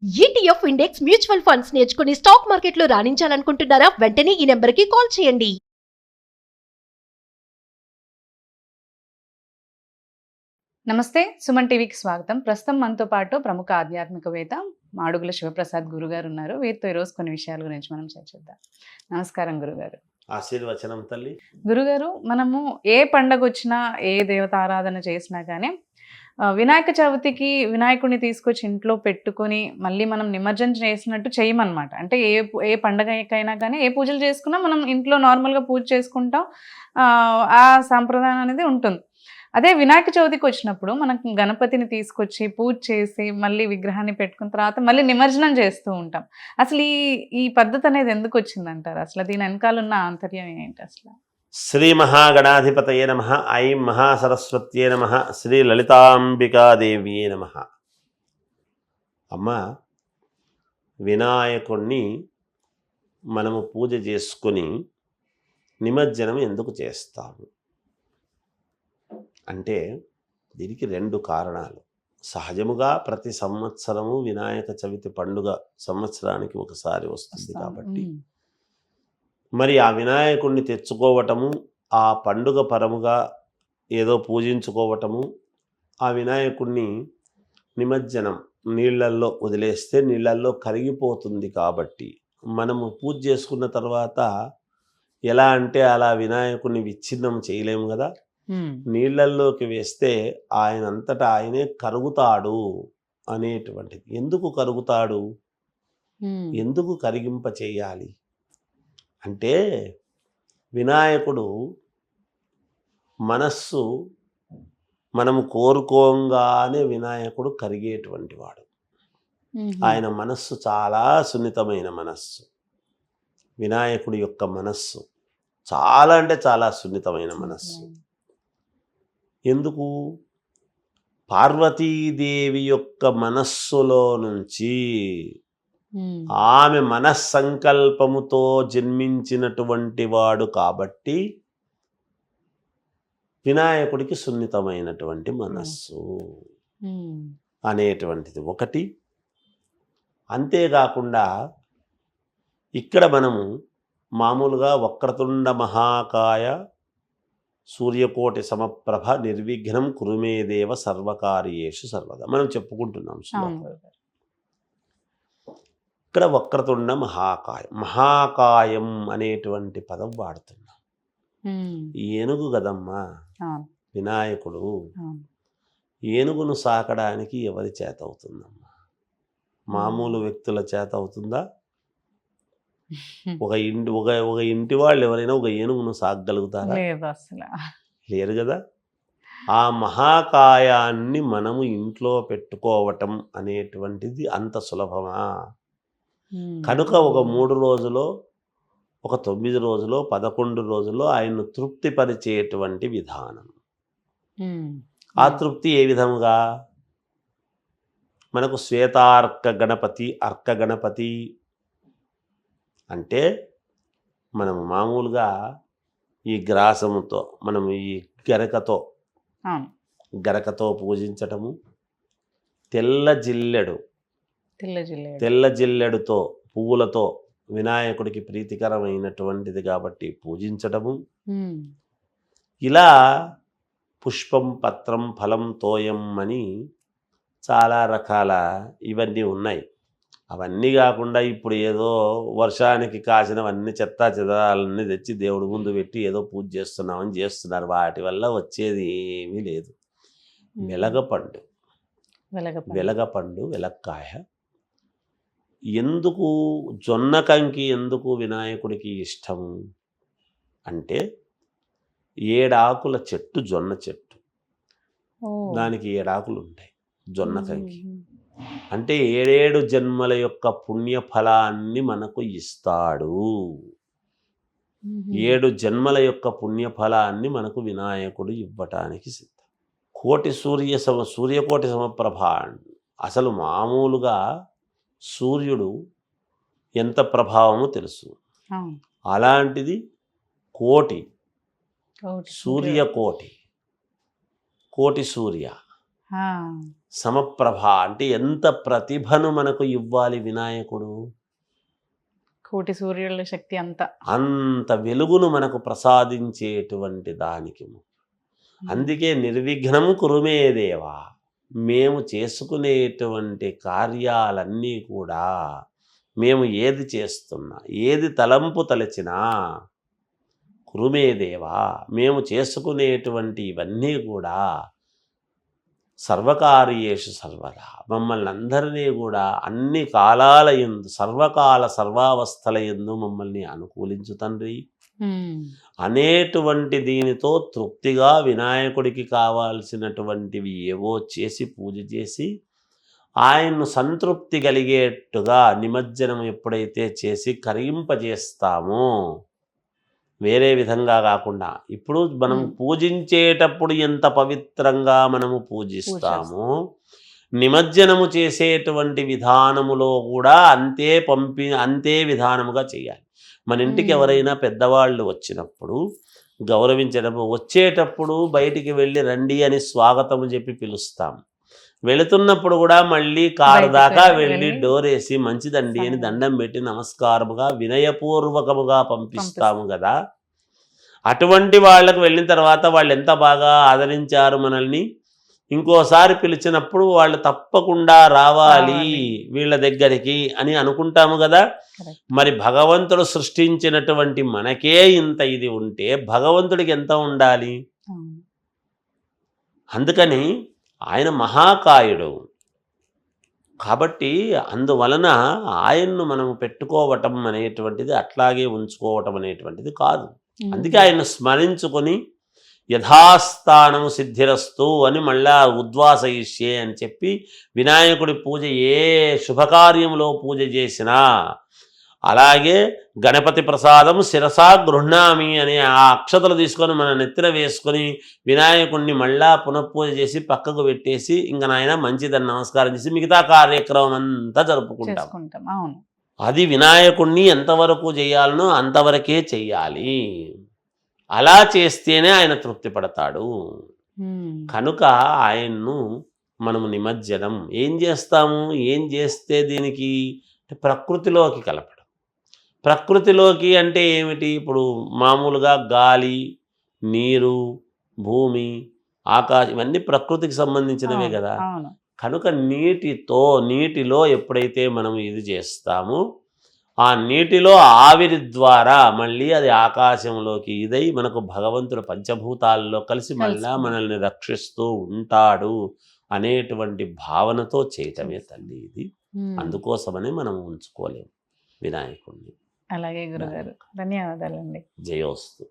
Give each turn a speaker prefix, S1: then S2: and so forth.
S1: ETF index mutual funds నేర్చుకుని stock మార్కెట్లో రాణించాలనుకుంటున్నారా? వెంటనే ఈ నెంబర్కి కాల్ చేయండి.
S2: నమస్తే, సుమన్ టీవీకి స్వాగతం. ప్రస్తుతం మనతో పాటు ప్రముఖ ఆధ్యాత్మికవేత్త మాడుగుల శివప్రసాద్ గురుగారు ఉన్నారు. వీరితో ఈరోజు కొన్ని విషయాల గురించి మనం చర్చిద్దాం. నమస్కారం గురుగారు.
S3: ఆశీర్వచనం తల్లి.
S2: గురుగారు, మనము ఏ పండగ వచ్చినా, ఏ దేవత ఆరాధన చేసినా కానీ వినాయక చవితికి వినాయకుడిని తీసుకొచ్చి ఇంట్లో పెట్టుకొని మళ్ళీ మనం నిమజ్జనం చేసినట్టు చేయమన్నమాట. అంటే ఏ పండగకైనా కానీ ఏ పూజలు చేసుకున్నా మనం ఇంట్లో నార్మల్గా పూజ చేసుకుంటాం. ఆ సాంప్రదాయం అనేది ఉంటుంది. అదే వినాయక చవితికి వచ్చినప్పుడు మనకు గణపతిని తీసుకొచ్చి పూజ చేసి మళ్ళీ విగ్రహాన్ని పెట్టుకున్న తర్వాత మళ్ళీ నిమజ్జనం చేస్తూ ఉంటాం. అసలు ఈ పద్ధతి అనేది ఎందుకు వచ్చిందంటారు? అసలు దీని వెనకాల ఉన్న ఆంతర్యం ఏంటి అసలు?
S3: శ్రీ మహాగణాధిపతయే నమః. ఐం మహాసరస్వత్యే నమః. శ్రీ లలితాంబికాదేవియే నమః. అమ్మ, వినాయకుణ్ణి మనము పూజ చేసుకొని నిమజ్జనం ఎందుకు చేస్తాము అంటే దీనికి రెండు కారణాలు. సహజముగా ప్రతి సంవత్సరము వినాయక చవితి పండుగ సంవత్సరానికి ఒకసారి వస్తుంది కాబట్టి మరి ఆ వినాయకుడిని తెచ్చుకోవటము, ఆ పండుగ పరముగా ఏదో పూజించుకోవటము, ఆ వినాయకుడిని నిమజ్జనం నీళ్ళల్లో వదిలేస్తే నీళ్ళల్లో కరిగిపోతుంది. కాబట్టి మనము పూజ చేసుకున్న తర్వాత ఎలా అంటే అలా వినాయకుడిని విచ్ఛిన్నం చేయలేము కదా. నీళ్ళల్లోకి వేస్తే ఆయనంతటా ఆయనే కరుగుతాడు అనేటువంటిది. ఎందుకు కరుగుతాడు, ఎందుకు కరిగింప చేయాలి అంటే వినాయకుడు మనస్సు మనము కోరుకోగానే వినాయకుడు కరిగేటువంటి వాడు. ఆయన మనస్సు చాలా సున్నితమైన మనస్సు. వినాయకుడి యొక్క మనస్సు చాలా అంటే చాలా సున్నితమైన మనస్సు. ఎందుకు? పార్వతీదేవి యొక్క మనస్సులో నుంచి ఆమె మనస్సంకల్పముతో జన్మించినటువంటి వాడు కాబట్టి వినాయకుడికి సున్నితమైనటువంటి మనస్సు అనేటువంటిది ఒకటి. అంతేకాకుండా ఇక్కడ మనము మామూలుగా వక్రతుండ మహాకాయ సూర్యకోటి సమప్రభ నిర్విఘ్నం కురుమేదేవ సర్వకార్యేషు సర్వదా మనం చెప్పుకుంటున్నాం. ఇక్కడ వక్రతుండ మహాకాయం అనేటువంటి పదం వాడుతున్నాం. ఏనుగు కదమ్మా వినాయకుడు. ఏనుగును సాకడానికి ఎవరి చేత అవుతుందమ్మా? మామూలు వ్యక్తుల చేత అవుతుందా? ఒక ఇంటి వాళ్ళు ఎవరైనా ఒక ఏనుగును సాగగలుగుతారా? లేరు కదా. ఆ మహాకాయాన్ని మనము ఇంట్లో పెట్టుకోవటం అనేటువంటిది అంత సులభమా? కనుక ఒక 3 రోజులో, ఒక 9 రోజులో, 11 రోజుల్లో ఆయన్ను తృప్తిపరిచేటువంటి విధానం. ఆ తృప్తి ఏ విధముగా? మనకు శ్వేతార్క గణపతి, అర్క గణపతి అంటే మనము మామూలుగా ఈ గ్రాసముతో, మనము ఈ గరకతో పూజించటము, తెల్ల జిల్లెడుతో పువ్వులతో వినాయకుడికి ప్రీతికరమైనటువంటిది కాబట్టి పూజించటము, ఇలా పుష్పం పత్రం ఫలం తోయం అని చాలా రకాల ఇవన్నీ ఉన్నాయి. అవన్నీ కాకుండా ఇప్పుడు ఏదో వర్షానికి కాసినవన్నీ చెత్తా చెదాలన్నీ తెచ్చి దేవుడి ముందు పెట్టి ఏదో పూజ చేస్తున్నామని చేస్తున్నారు. వాటి వల్ల వచ్చేది ఏమీ లేదు. వెలగపండు, వెలక్కాయ ఎందుకు, జొన్న కంకి ఎందుకు వినాయకుడికి ఇష్టము అంటే 7 ఆకుల చెట్టు జొన్న చెట్టు. దానికి 7 ఆకులు ఉంటాయి. జొన్న కంకి అంటే 7 జన్మల యొక్క పుణ్యఫలాన్ని మనకు ఇస్తాడు. 7 జన్మల యొక్క పుణ్యఫలాన్ని మనకు వినాయకుడు ఇవ్వటానికి సిద్ధం. సూర్యకోటి సమప్రభ. అసలు మామూలుగా సూర్యుడు ఎంత ప్రభావమో తెలుసు. అలాంటిది కోటి సూర్య, కోటి సూర్య
S2: ఆ,
S3: సమప్రభ అంటే ఎంత ప్రతిభను మనకు ఇవ్వాలి వినాయకుడు,
S2: కోటి సూర్యుల శక్తి అంతా.
S3: అంత వెలుగును మనకు ప్రసాదించేటువంటి దానికి. అందుకే నిర్విఘ్నం కురుమే దేవా, మేము చేసుకునేటువంటి కార్యాలన్నీ కూడా, మేము ఏది చేస్తున్నా, ఏది తలంపు తలచినా, కురుమే దేవా మేము చేసుకునేటువంటి ఇవన్నీ కూడా సర్వకార్యేషు సర్వదా, మమ్మల్ని అందరినీ కూడా అన్ని కాలాల యందు సర్వకాల సర్వావస్థల యందు మమ్మల్ని అనుకూలించు తండ్రి అనేటువంటి దీనితో తృప్తిగా వినాయకుడికి కావాల్సినటువంటివి ఏవో చేసి పూజ చేసి ఆయన్ను సంతృప్తి కలిగేట్టుగా నిమజ్జనం ఎప్పుడైతే చేసి కరింపజేస్తామో, వేరే విధంగా కాకుండా ఇప్పుడు మనం పూజించేటప్పుడు ఎంత పవిత్రంగా మనము పూజిస్తామో, నిమజ్జనము చేసేటువంటి విధానములో కూడా అంతే విధానముగా చేయాలి. మన ఇంటికి ఎవరైనా పెద్దవాళ్ళు వచ్చినప్పుడు గౌరవించడం, వచ్చేటప్పుడు బయటికి వెళ్ళి రండి అని స్వాగతం చెప్పి పిలుస్తాం, వెళుతున్నప్పుడు కూడా మళ్ళీ కారు దాకా వెళ్ళి డోర్ వేసి మంచిదండి అని దండం పెట్టి నమస్కారముగా వినయపూర్వకముగా పంపిస్తాము కదా. అటువంటి వాళ్ళకు వెళ్ళిన తర్వాత వాళ్ళు ఎంత బాగా ఆదరించారు మనల్ని, ఇంకోసారి పిలిచినప్పుడు వాళ్ళు తప్పకుండా రావాలి వీళ్ళ దగ్గరికి అని అనుకుంటాము కదా. మరి భగవంతుడు సృష్టించినటువంటి మనకే ఇంత ఇది ఉంటే భగవంతుడికి ఎంత ఉండాలి. అందుకని ఆయన మహాకాయుడు కాబట్టి అందువలన ఆయన్ను మనము పెట్టుకోవటం అనేటువంటిది అట్లాగే ఉంచుకోవటం అనేటువంటిది కాదు. అందుకే ఆయన్ను స్మరించుకొని యథాస్థానము సిద్ధిరస్తు అని మళ్ళా ఉద్వాసయిష్యే అని చెప్పి వినాయకుడి పూజ ఏ శుభకార్యంలో పూజ చేసినా, అలాగే గణపతి ప్రసాదం శిరసా గృహ్ణామి అనే ఆ అక్షతలు తీసుకొని మన నెత్తిన వేసుకొని వినాయకుడిని మళ్ళా పునఃపూజ చేసి పక్కకు పెట్టేసి ఇంకా నాయన మంచిదని నమస్కారం చేసి మిగతా కార్యక్రమం అంతా జరుపుకుంటాం. అది వినాయకుడిని ఎంతవరకు చేయాలనో అంతవరకే చెయ్యాలి. అలా చేస్తేనే ఆయన తృప్తి పడతాడు. కనుక ఆయన్ను మనము నిమజ్జనం ఏం చేస్తాము, ఏం చేస్తే దీనికి ప్రకృతిలోకి కలపడం. ప్రకృతిలోకి అంటే ఏమిటి, ఇప్పుడు మామూలుగా గాలి, నీరు, భూమి, ఆకాశం ఇవన్నీ ప్రకృతికి సంబంధించినవే కదా. కనుక నీటిలో ఎప్పుడైతే మనం ఇది చేస్తామో ఆ నీటిలో ఆవిరి ద్వారా మళ్ళీ అది ఆకాశంలోకి ఇదై మనకు భగవంతుడు పంచభూతాల్లో కలిసి మళ్ళా మనల్ని రక్షిస్తూ ఉంటాడు అనేటువంటి భావనతో చేయటమే తల్లి ఇది. అందుకోసమని మనం ఉంచుకోలేము వినాయకుడిని.
S2: అలాగే గురుగారు, ధన్యవాదాలండి.
S3: జయోస్తు.